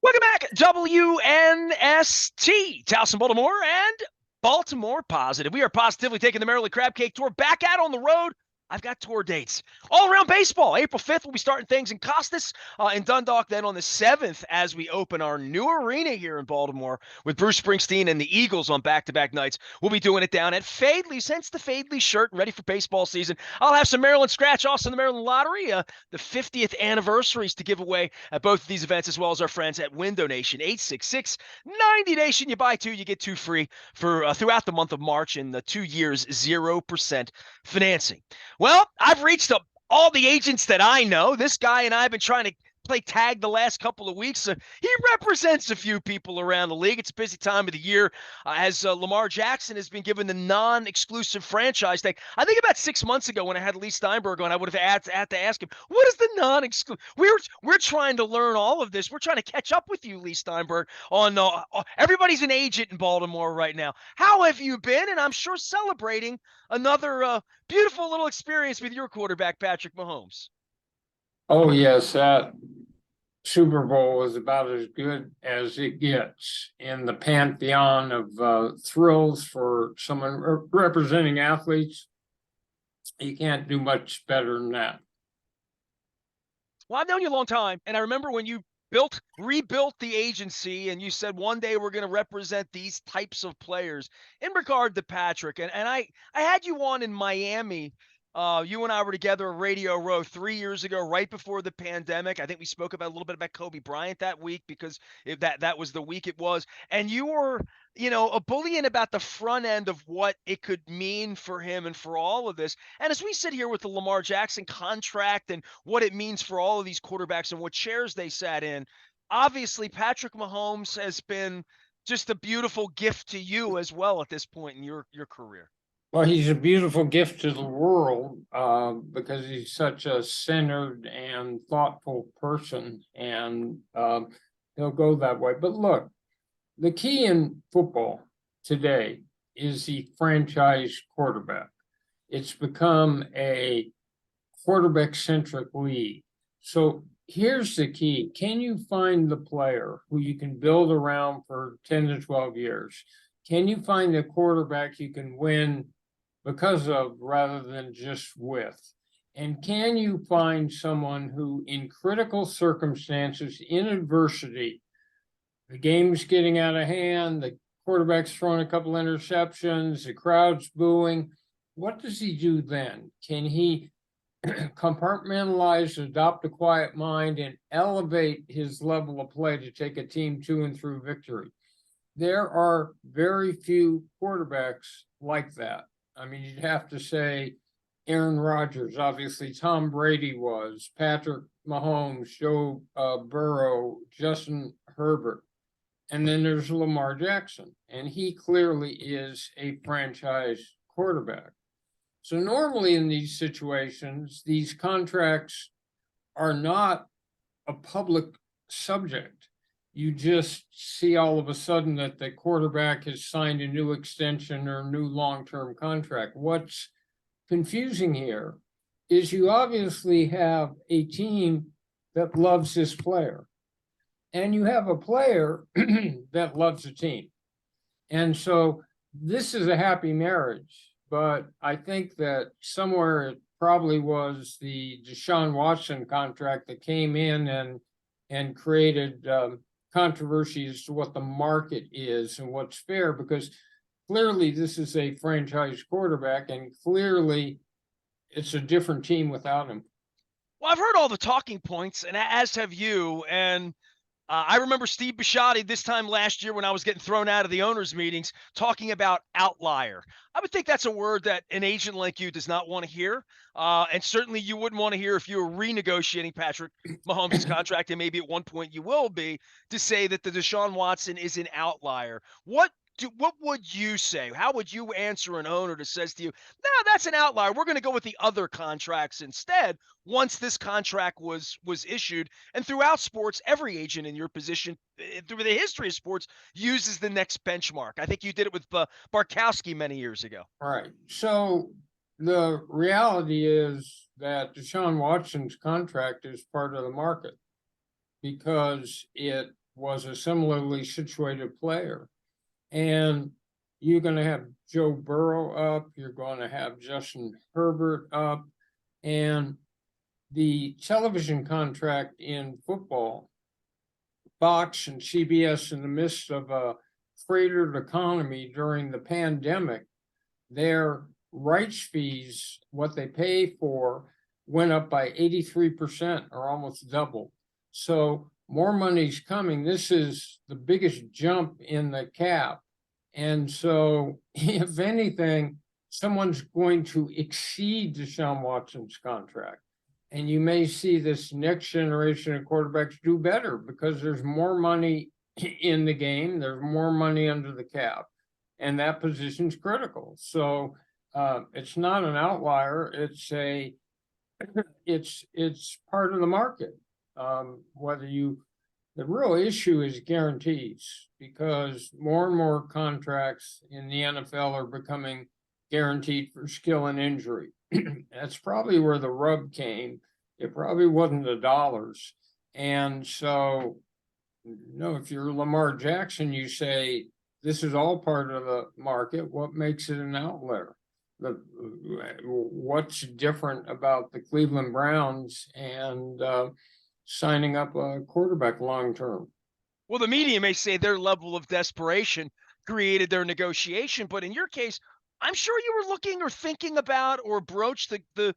Welcome back, WNST, Towson, Baltimore, and Baltimore Positive. We are positively taking the Maryland Crab Cake Tour back out on the road. I've got tour dates all around baseball. April 5th, we'll be starting things in Costas in Dundalk. Then on the 7th, as we open our new arena here in Baltimore with Bruce Springsteen and the Eagles on back-to-back nights, we'll be doing it down at Fadley's, hence the Fadley shirt, ready for baseball season. I'll have some Maryland scratch offs in the Maryland Lottery, the 50th anniversaries to give away at both of these events, as well as our friends at Window Nation, 866-90 Nation. You buy two, you get two free for throughout the month of March, and the 2 years, 0% financing. Well, I've reached up all the agents that I know. This guy and I have been trying to play tag the last couple of weeks. He represents a few people around the league. It's a busy time of the year as Lamar Jackson has been given the non-exclusive franchise tag. I think about 6 months ago when I had Leigh Steinberg on, I would have had to ask him, what is the non-exclusive? We're trying to learn all of this. We're trying to catch up with you, Leigh Steinberg, on everybody's an agent in Baltimore right now. How have you been? And I'm sure celebrating another beautiful little experience with your quarterback, Patrick Mahomes. Oh, yes, that Super Bowl was about as good as it gets in the pantheon of thrills for someone representing athletes. You can't do much better than that. Well, I've known you a long time, and I remember when you rebuilt the agency, and you said one day we're going to represent these types of players in regard to Patrick. And I had you on in Miami. You and I were together at Radio Row 3 years ago, right before the pandemic. I think we spoke about a little bit about Kobe Bryant that week because that was the week it was. And you were, a bullying about the front end of what it could mean for him and for all of this. And as we sit here with the Lamar Jackson contract and what it means for all of these quarterbacks and what chairs they sat in, obviously Patrick Mahomes has been just a beautiful gift to you as well at this point in your career. Well, he's a beautiful gift to the world because he's such a centered and thoughtful person, and he'll go that way. But look, the key in football today is the franchise quarterback. It's become a quarterback-centric league. So here's the key. Can you find the player who you can build around for 10 to 12 years? Can you find a quarterback you can win because of rather than just with? And can you find someone who, in critical circumstances, in adversity, the game's getting out of hand, the quarterback's throwing a couple interceptions, the crowd's booing, what does he do then? Can he compartmentalize, adopt a quiet mind, and elevate his level of play to take a team to and through victory? There are very few quarterbacks like that. I mean, you'd have to say Aaron Rodgers, obviously Tom Brady was, Patrick Mahomes, Joe Burrow, Justin Herbert, and then there's Lamar Jackson, and he clearly is a franchise quarterback. So normally in these situations, these contracts are not a public subject. You just see all of a sudden that the quarterback has signed a new extension or a new long-term contract. What's confusing here is you obviously have a team that loves this player, and you have a player that loves the team. And so this is a happy marriage, but I think that somewhere it probably was the Deshaun Watson contract that came in and created controversy as to what the market is and what's fair, because clearly this is a franchise quarterback and clearly it's a different team without him. Well, I've heard all the talking points, and as have you. And I remember Steve Bisciotti this time last year when I was getting thrown out of the owners' meetings talking about outlier. I would think that's a word that an agent like you does not want to hear. And certainly you wouldn't want to hear if you were renegotiating Patrick Mahomes' contract, and maybe at one point you will be, to say that the Deshaun Watson is an outlier. What would you say? How would you answer an owner that says to you, no, that's an outlier. We're going to go with the other contracts instead once this contract was issued? And throughout sports, every agent in your position, through the history of sports, uses the next benchmark. I think you did it with Barkowski many years ago. All right. So the reality is that Deshaun Watson's contract is part of the market because it was a similarly situated player. And you're going to have Joe Burrow up, you're going to have Justin Herbert up, and the television contract in football, Fox and CBS, in the midst of a cratered economy during the pandemic, their rights fees, what they pay for, went up by 83%, or almost double. So more money's coming. This is the biggest jump in the cap. And so, if anything, someone's going to exceed Deshaun Watson's contract. And you may see this next generation of quarterbacks do better because there's more money in the game, there's more money under the cap, and that position's critical. So it's not an outlier, it's part of the market. The real issue is guarantees, because more and more contracts in the NFL are becoming guaranteed for skill and injury. That's probably where the rub came. It probably wasn't the dollars. And so, if you're Lamar Jackson, you say, this is all part of the market. What makes it an outlier? What's different about the Cleveland Browns and signing up a quarterback long term? Well, the media may say their level of desperation created their negotiation, but in your case, I'm sure you were looking or thinking about or broached the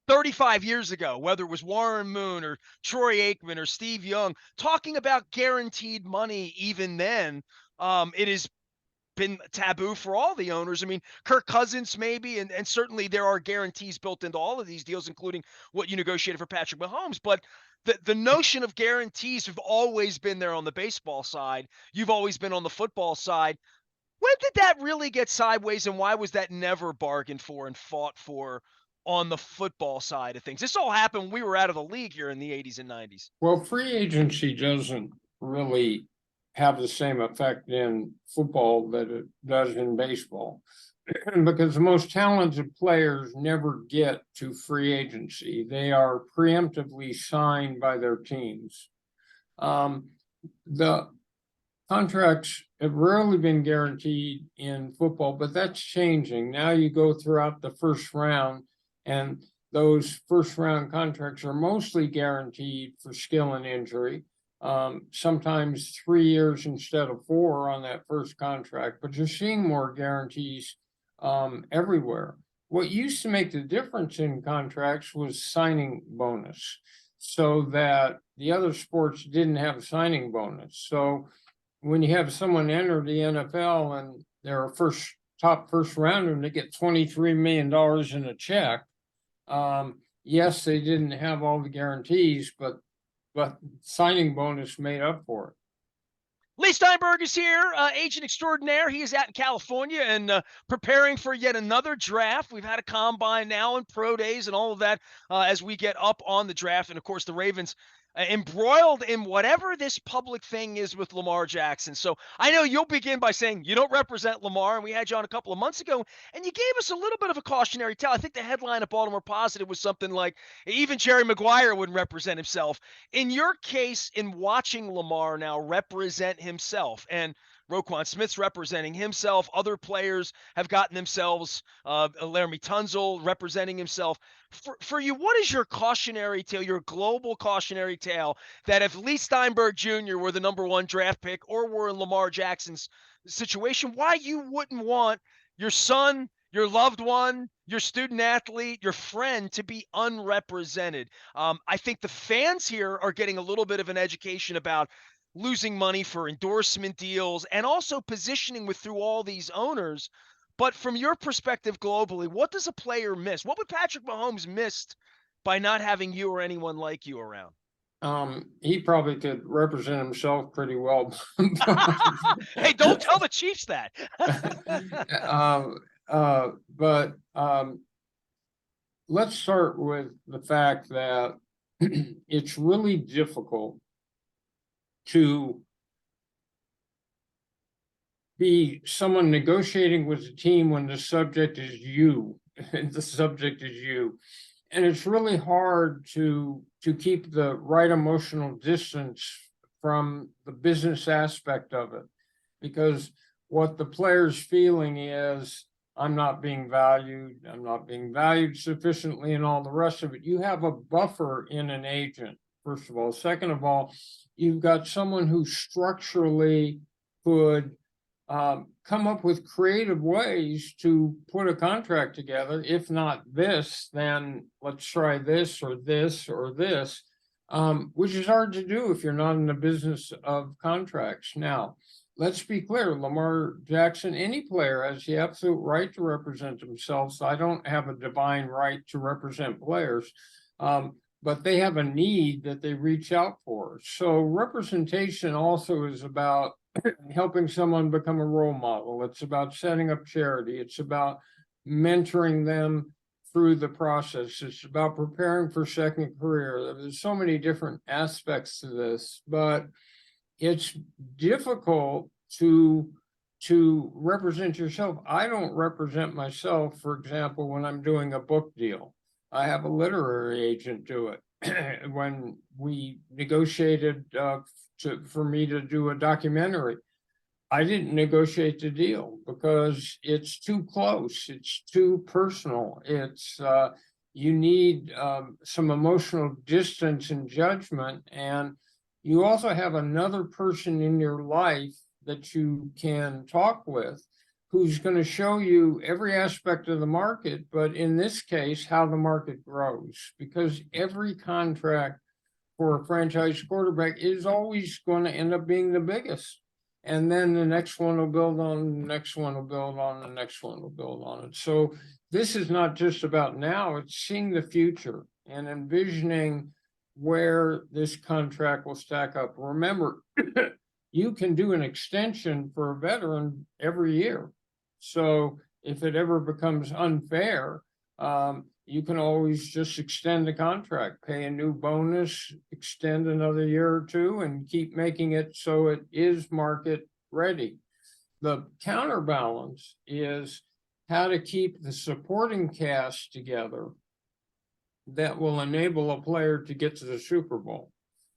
35 years ago, whether it was Warren Moon or Troy Aikman or Steve Young, talking about guaranteed money. Even then, it has been taboo for all the owners. I mean, Kirk Cousins maybe, and certainly there are guarantees built into all of these deals, including what you negotiated for Patrick Mahomes. But the notion of guarantees have always been there on the baseball side. You've always been on the football side. When did that really get sideways, and why was that never bargained for and fought for on the football side of things? This all happened when we were out of the league here in the 80s and 90s. Well, free agency doesn't really have the same effect in football that it does in baseball, because the most talented players never get to free agency. They are preemptively signed by their teams. The contracts have rarely been guaranteed in football, but that's changing. Now you go throughout the first round, and those first round contracts are mostly guaranteed for skill and injury. Sometimes 3 years instead of 4 on that first contract, but you're seeing more guarantees everywhere. What used to make the difference in contracts was signing bonus, so that the other sports didn't have a signing bonus. So when you have someone enter the NFL and they're a top first rounder and they get $23 million in a check, yes, they didn't have all the guarantees, but signing bonus made up for it. Leigh Steinberg is here, agent extraordinaire. He is out in California and preparing for yet another draft. We've had a combine now and pro days and all of that as we get up on the draft. And, of course, the Ravens embroiled in whatever this public thing is with Lamar Jackson. So I know you'll begin by saying you don't represent Lamar, and we had you on a couple of months ago, and you gave us a little bit of a cautionary tale. I think the headline of Baltimore Positive was something like, even Jerry Maguire wouldn't represent himself. In your case, in watching Lamar now represent himself, and Roquan Smith's representing himself. Other players have gotten themselves, Laramie Tunzel representing himself. For you, what is your cautionary tale, your global cautionary tale, that if Leigh Steinberg Jr. were the number 1 draft pick or were in Lamar Jackson's situation, why you wouldn't want your son, your loved one, your student athlete, your friend to be unrepresented? I think the fans here are getting a little bit of an education about losing money for endorsement deals and also positioning through all these owners. But from your perspective globally, what does a player miss? What would Patrick Mahomes missed by not having you or anyone like you around? He probably could represent himself pretty well. Hey, don't tell the Chiefs that. But let's start with the fact that it's really difficult to be someone negotiating with a team when the subject is you, and the subject is you. And it's really hard to keep the right emotional distance from the business aspect of it, because what the player's feeling is, I'm not being valued sufficiently, and all the rest of it. You have a buffer in an agent, first of all. Second of all, you've got someone who structurally could come up with creative ways to put a contract together. If not this, then let's try this or this or this, which is hard to do if you're not in the business of contracts. Now, let's be clear, Lamar Jackson, any player has the absolute right to represent themselves. So I don't have a divine right to represent players, but they have a need that they reach out for. So representation also is about helping someone become a role model. It's about setting up charity. It's about mentoring them through the process. It's about preparing for second career. There's so many different aspects to this, but it's difficult to represent yourself. I don't represent myself, for example, when I'm doing a book deal. I have a literary agent do it. When we negotiated for me to do a documentary, I didn't negotiate the deal because it's too close, it's too personal. It's you need some emotional distance and judgment, and you also have another person in your life that you can talk with, who's going to show you every aspect of the market, but in this case, how the market grows, because every contract for a franchise quarterback is always going to end up being the biggest. And then the next one will build on, the next one will build on, the next one will build on it. So this is not just about now, it's seeing the future and envisioning where this contract will stack up. Remember, you can do an extension for a veteran every year. So if it ever becomes unfair, you can always just extend the contract, pay a new bonus, extend another year or two, and keep making it so it is market ready. The counterbalance is how to keep the supporting cast together that will enable a player to get to the Super Bowl.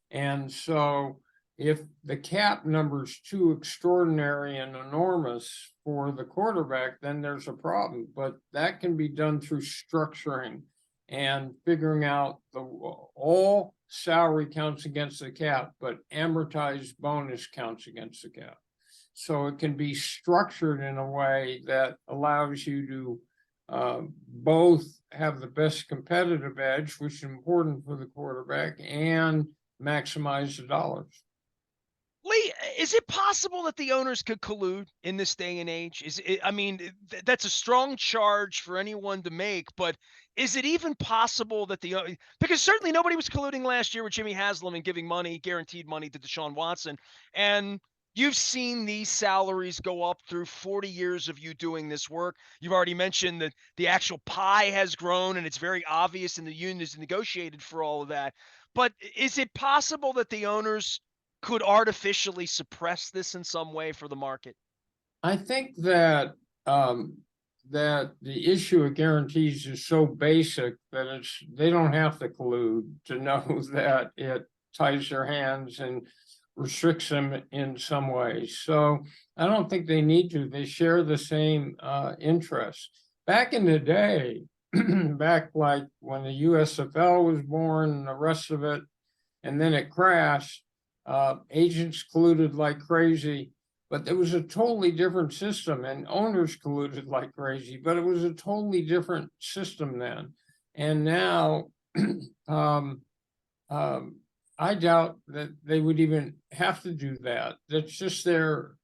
And so if the cap number is too extraordinary and enormous for the quarterback, then there's a problem. But that can be done through structuring and figuring out all salary counts against the cap, but amortized bonus counts against the cap. So it can be structured in a way that allows you to both have the best competitive edge, which is important for the quarterback, and maximize the dollars. Leigh, is it possible that the owners could collude in this day and age? That's a strong charge for anyone to make, but is it even possible that because certainly nobody was colluding last year with Jimmy Haslam and giving money, guaranteed money to Deshaun Watson, and you've seen these salaries go up through 40 years of you doing this work. You've already mentioned that the actual pie has grown, and it's very obvious, and the union is negotiated for all of that. But is it possible that the owners could artificially suppress this in some way for the market? I think that that the issue of guarantees is so basic that they don't have to collude to know that it ties their hands and restricts them in some ways. So I don't think they need to. They share the same interests. Back in the day, back like when the USFL was born and the rest of it, and then it crashed, agents colluded like crazy, but there was a totally different system, and owners colluded like crazy, but it was a totally different system then. And now, I doubt that they would even have to do that. That's just their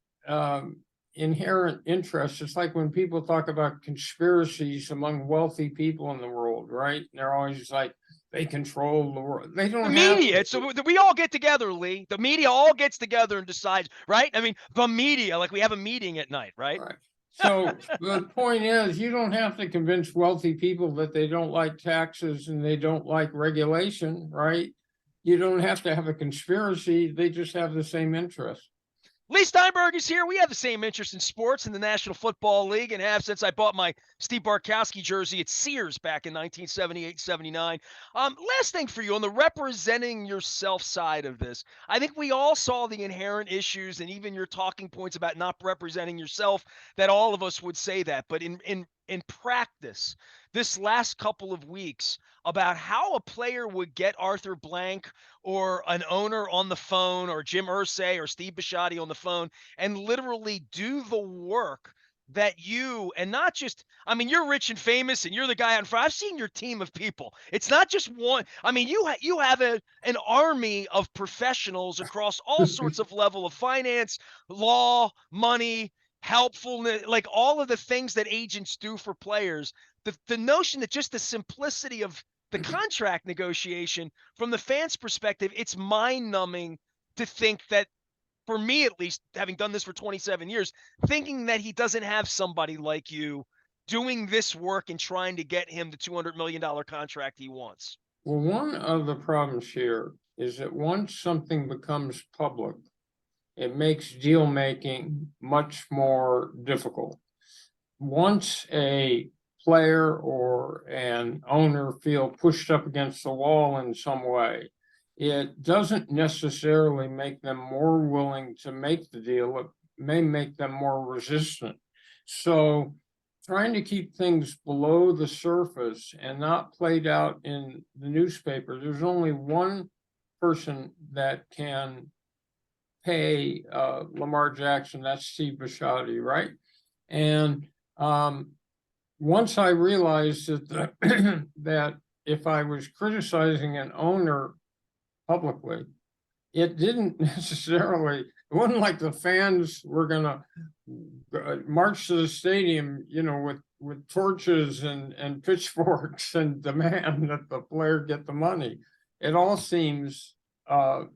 inherent interest. It's like when people talk about conspiracies among wealthy people in the world, right? They're always like, they control the world. They don't have media. So we all get together, Leigh. The media all gets together and decides, right? I mean, the media, like we have a meeting at night, right? Right. So the point is, you don't have to convince wealthy people that they don't like taxes and they don't like regulation, right? You don't have to have a conspiracy. They just have the same interest. Leigh Steinberg is here. We have the same interest in sports in the National Football League and have since I bought my Steve Bartkowski jersey at Sears back in 1978-79. Last thing for you on the representing yourself side of this. I think we all saw the inherent issues and even your talking points about not representing yourself, that all of us would say that. But in practice, this last couple of weeks, about how a player would get Arthur Blank or an owner on the phone or Jim Irsay or Steve Bisciotti on the phone and literally do the work that you, and not just, I mean, you're rich and famous and you're the guy out in front. I've seen your team of people. It's not just one. I mean, you have an army of professionals across all sorts of level of finance, law, money, helpfulness, like all of the things that agents do for players. The notion that just the simplicity of the contract negotiation from the fans' perspective, it's mind-numbing to think that, for me at least, having done this for 27 years, thinking that he doesn't have somebody like you doing this work and trying to get him the $200 million contract he wants. Well, one of the problems here is that once something becomes public, it makes deal making much more difficult. Once a player or an owner feel pushed up against the wall in some way, it doesn't necessarily make them more willing to make the deal. It may make them more resistant. So trying to keep things below the surface and not played out in the newspaper, there's only one person that can pay Lamar Jackson, that's Steve Bisciotti, right? And once I realized that that if I was criticizing an owner publicly, it didn't necessarily, it wasn't like the fans were gonna march to the stadium, you know, with torches and pitchforks and demand that the player get the money. It all seems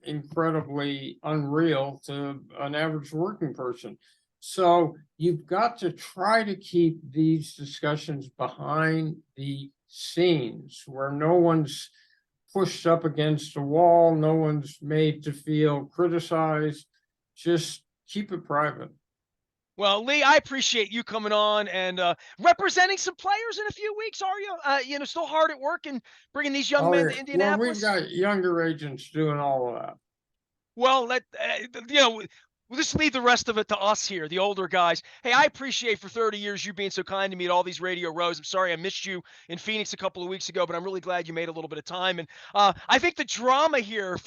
incredibly unreal to an average working person. So you've got to try to keep these discussions behind the scenes where no one's pushed up against a wall, no one's made to feel criticized. Just keep it private. Well, Leigh, I appreciate you coming on and representing some players in a few weeks. Are you, still hard at work and bringing these young men to Well, Indianapolis? we've got younger agents doing all of that. Well, we'll just leave the rest of it to us here, the older guys. Hey, I appreciate for 30 years you being so kind to me at all these radio rows. I'm sorry I missed you in Phoenix a couple of weeks ago, but I'm really glad you made a little bit of time. And I think the drama here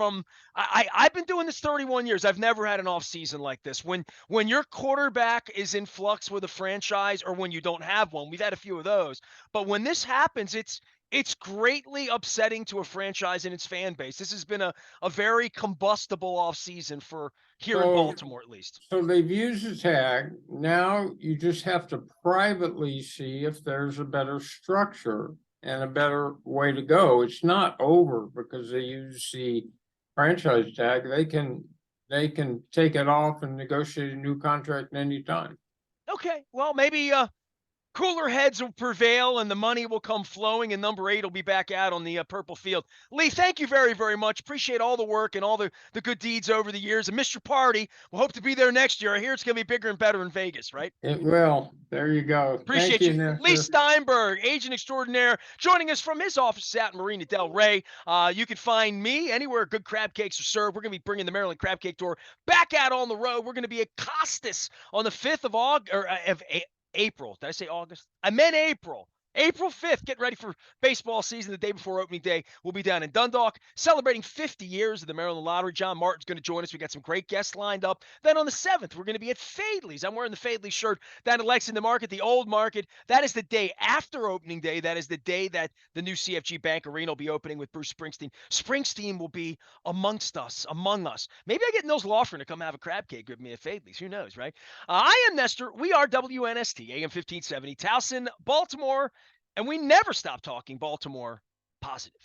I've been doing this 31 years. I've never had an off season like this. When your quarterback is in flux with a franchise or when you don't have one, we've had a few of those. But when this happens, it's greatly upsetting to a franchise and its fan base. This has been a very combustible offseason for here in Baltimore, at least. So they've used the tag. Now you just have to privately see if there's a better structure and a better way to go. It's not over because they use the franchise tag. They can take it off and negotiate a new contract at any time. Okay, well, maybe cooler heads will prevail and the money will come flowing and number 8 will be back out on the purple field. Leigh, thank you very, very much. Appreciate all the work and all the good deeds over the years. And missed your party. We'll hope to be there next year. I hear it's going to be bigger and better in Vegas, right? It will. There you go. Appreciate Thank you. Leigh Steinberg, agent extraordinaire, joining us from his office out in Marina Del Rey. You can find me anywhere good crab cakes are served. We're going to be bringing the Maryland Crab Cake Tour back out on the road. We're going to be at Costas on the 5th of August, or of April. Did I say August? I meant April. April 5th, get ready for baseball season the day before opening day. We'll be down in Dundalk celebrating 50 years of the Maryland Lottery. John Martin's going to join us. We got some great guests lined up. Then on the 7th, we're going to be at Fadley's. I'm wearing the Fadley shirt down at Lexington Market, the old market. That is the day after opening day. That is the day that the new CFG Bank Arena will be opening with Bruce Springsteen. Springsteen will be among us. Maybe I get Nils Lofgren to come have a crab cake with me at Fadley's. Who knows, right? I am Nestor. We are WNST, AM 1570, Towson, Baltimore. And we never stop talking Baltimore positive.